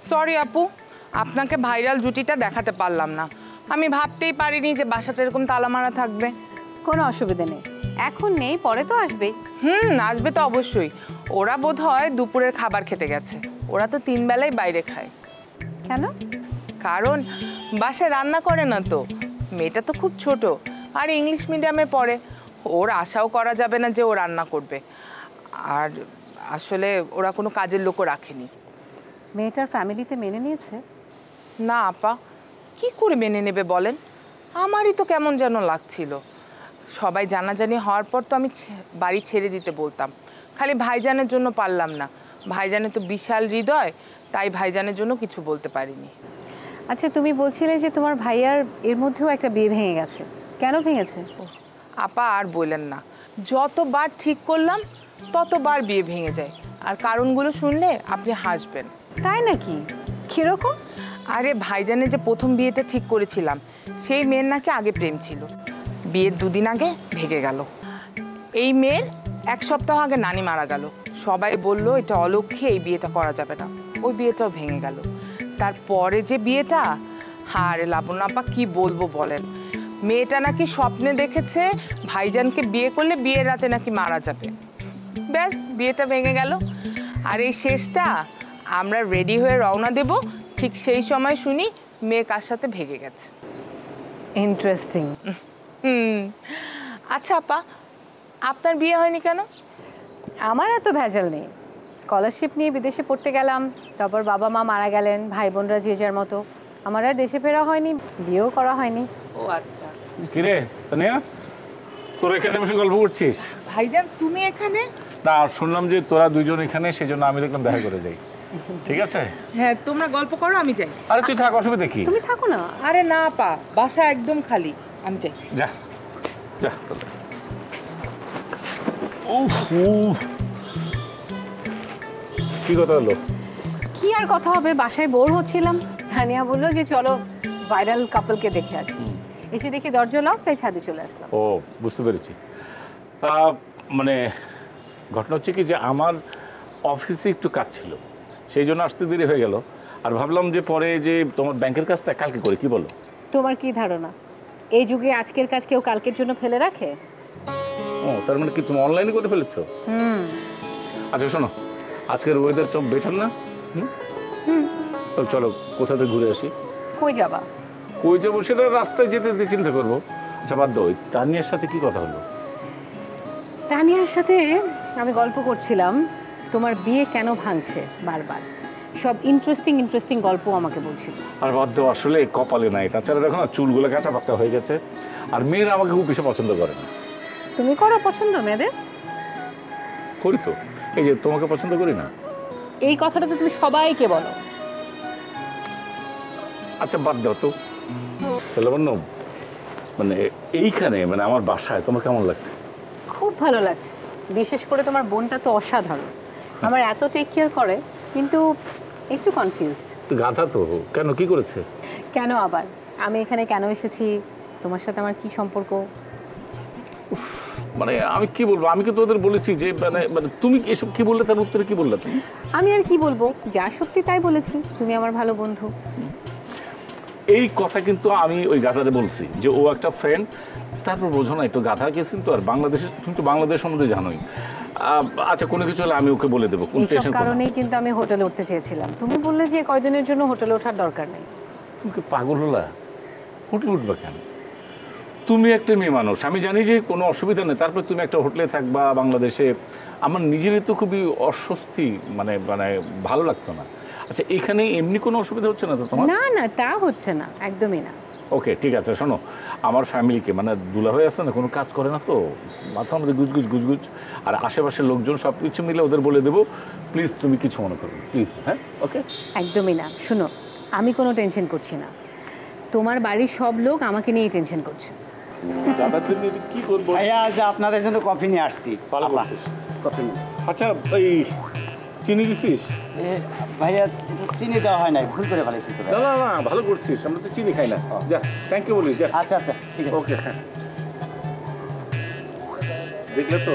Sorry আপু, আপনাকে viral জুটিটা দেখাতে পারলাম না। আমি ভাবতেই পারিনি যে বাসাটা এরকম তালা মারা থাকবে। কোনো অসুবিধা নেই, এখন নেই, পরে তো আসবেই। আসবে তো অবশ্যই। ওরা বোধহয় দুপুরের খাবার খেতে গেছে। ওরা তো 3 বেলাই বাইরে খায়। কেন? কারণ বাসায় রান্না করে না তো। মেয়েটা তো খুব ছোট আর ইংলিশ মিডিয়ামে পড়ে। ওর আশাও করা যাবে না যে ও রান্না করবে। আর আসলে ওরা কোনো কাজের লোকও রাখেনি। মেয়েটার ফ্যামিলিতে মেনে নিয়েছে? না আপা, কি করে মেনে নেবে বলেন? আমারই তো কেমন যেন লাগছিল। সবাই জানাজানি হওয়ার পর তো আমি বাড়ি ছেড়ে দিতে বলতাম, খালি ভাইজানের জন্য পারলাম না। ভাইজানের তো বিশাল হৃদয়, তাই ভাইজানের জন্য কিছু বলতে পারিনি। আচ্ছা, তুমি বলছিলে যে তোমার ভাইয়ার এর মধ্যেও একটা বিয়ে ভেঙে গেছে, কেন ভেঙেছে? আপা আর বললেন না, যতবার ঠিক করলাম ততবার বিয়ে ভেঙে যায়। আর কারণগুলো শুনলে আপনি হাসবেন। তাই নাকি? কিরকম? আরে ভাইজানের যে প্রথম বিয়েটা ঠিক করেছিলাম, সেই মেয়ের নাকি আগে প্রেম ছিল। বিয়ের 2 দিন আগে ভেঙে গেল। এই মেয়ের 1 সপ্তাহ আগে নানি মারা গেল। সবাই বলল এটা অলক্ষ্যে, এই বিয়েটা করা যাবে না। ওই বিয়েটাও ভেঙে গেল। তারপরে যে বিয়েটা, আরে লাবণ্য আপা কি বলবো বলেন, মেয়েটা নাকি স্বপ্নে দেখেছে ভাইজানকে বিয়ে করলে বিয়ের রাতে নাকি মারা যাবে। ব্যাস, বিয়েটা ভেঙে গেল। আর এই শেষটা, আমরা রেডি হয়ে রওনা দেব, ঠিক সেই সময় শুনি মেয়ে কার সাথে ভেঙে গেছে। ইন্টারেস্টিং। আচ্ছা আপা, আপনার বিয়ে হয়নি কেন? আমার এত ভেজাল নেই। স্কলারশিপ নিয়ে বিদেশে পড়তে গেলাম, তারপর বাবা মা মারা গেলেন, ভাই বোনরা যে যার মতো। আমার আর দেশে ফেরা হয়নি, বিয়েও করা হয়নি। ও আচ্ছা। কিরে তানিয়া, তোর এখানে বসে গল্প করছিস? ভাইজান তুমি এখানে? না, শুনলাম যে তোরা দুইজন এখানে, সেজন্য আমি দেখলাম দেখা করে যাই। ঠিক আছে? হ্যাঁ, তোমরা গল্প করো, আমি যাই। আরে তুই থাক, অসুবিধা কি? তুমি থাকো না। আরে না আপা, বাসা একদম খালি, আমি যাই। যা যা। উফ উফ, কি কথা হলো? কি আর কথা হবে, বাসায় বোর হচ্ছিলাম। তানিয়া বললো যে চলো ভাইরাল কাপলকে দেখে আসি। এসে দেখি দরজা লক, তাই ছাদে চলে আসলাম। ও, বুঝতে পেরেছি। তা মানে ঘটনা হচ্ছে কি যে আমার অফিসে একটু কাজ ছিল, সেই জন্য আসতে দেরি হয়ে গেল। আর ভাবলাম যে পরে যে তোমার ব্যাংকের কাজটা কালকে করে, কি বলো? তোমার কি ধারণা, এই যুগে আজকের কাজ কেউ কালকের জন্য ফেলে রাখে? ও, তার মানে কি তুমি অনলাইনে করে ফেলেছো? আচ্ছা শোনো, আজকের ওয়েদার তো বেটার না? চলো কোথা থেকে ঘুরে আসি। কই যাবা? কই যাবো সেটা রাস্তায় যেতে যেতে চিন্তা করবো। আচ্ছা বাদ দাও, তানিয়ার সাথে কি কথা হলো? তানিয়ার সাথে আমি গল্প করছিলাম, তোমার বিয়ে কেন ভাঙছে বারবার। সব ইন্টারেস্টিং ইন্টারেস্টিং গল্প আমাকে বলছিল। আর বাদ দাও, আসলে কপালে নাই। তাছাড়া দেখো না, চুলগুলো কাঁচা পাক্কা হয়ে গেছে। আর মেয়েরা আমাকে খুব বেশি পছন্দ করে না। তুমি করো পছন্দ মেয়েদের? করি তো, এই যে তোমাকে পছন্দ করি না। এই কথাটা তো তুমি সবাইকে বলো। আচ্ছা বাদ দাও তো। লাবণ্য, মানে এইখানে মানে আমার বাসায় তোমার কেমন লাগছে? খুব ভালো লাগছে, বিশেষ করে তোমার বোনটা তো অসাধারণ। আমার এত টেক কেয়ার করে, কিন্তু একটু কনফিউজড। গাধা তো, কেন, কি করেছে? কেন আবার? আমি এখানে কেন এসেছি, তোমার সাথে আমার কি সম্পর্ক? মানে আমি কি বলবো, আমি কি তোদের বলেছি যে মানে মানে তুমি এসব কি বললে, তার উত্তরে কি বললে তুমি? আমি আর কি বলবো, যা সত্যি তাই বলেছি। তুমি আমার ভালো বন্ধু। এই কথা কিন্তু আমি ওই গাধারে বলছি যে ও একটা ফ্রেন্ড। তারপর বোঝো না, একটু গাধা গেছি তো। আর বাংলাদেশে, তুমি তো বাংলাদেশ সম্বন্ধে জানোই। আচ্ছা কোনো কিছু হলে আমি ওকে বলে দেবো। এইসব কারণেই কিন্তু আমি হোটেলে উঠতে চেয়েছিলাম। তুমি বললে যে কয়দিনের জন্য হোটেলে ওঠার দরকার নেই। তুমি কি পাগল হলা? হোটেলে উঠবা কেন? তুমি একটা মেয়ে মানুষ, আমি জানি যে কোনো অসুবিধা নেই। তারপরে তুমি একটা হোটেলে থাকবা বাংলাদেশে, আমার নিজেরই তো খুবই অস্বস্তি, মানে মানে ভালো লাগতো না। আচ্ছা এখানে এমনি কোনো অসুবিধা হচ্ছে না তো তোমার? না না, তা হচ্ছে না, একদমই না। ওকে ঠিক আছে। শোনো, আমার ফ্যামিলিকে মানে দুলা হয়ে আসছে না, কোনো কাজ করে না তো, মাথা আমাদের গুজগুজ গুজগুজ। আর আশেপাশের লোকজন সব কিছু মিলে ওদের বলে দেবো। প্লিজ তুমি কিছু মনে করো প্লিজ। হ্যাঁ ওকে। একদমই না। শুনো, আমি কোনো টেনশন করছি না। তোমার বাড়ির সব লোক আমাকে নিয়েই টেনশন করছে। কি করবো? ভাইয়া, আজ আপনাদের জন্য কফি নিয়ে আসছি। ভালো করছিস। কফি নিয়ে। আচ্ছা এই চিনি দিছিস? ভাইয়া, চিনি দেওয়া হয় নাই, ভুল করে ফেলেছি তো। না না না, ভালো করছিস, আমরা তো চিনি খাই না। যা, থ্যাংক ইউ বলিস। যা। আচ্ছা আচ্ছা, ঠিক আছে। ওকে হ্যাঁ, দেখলে তো।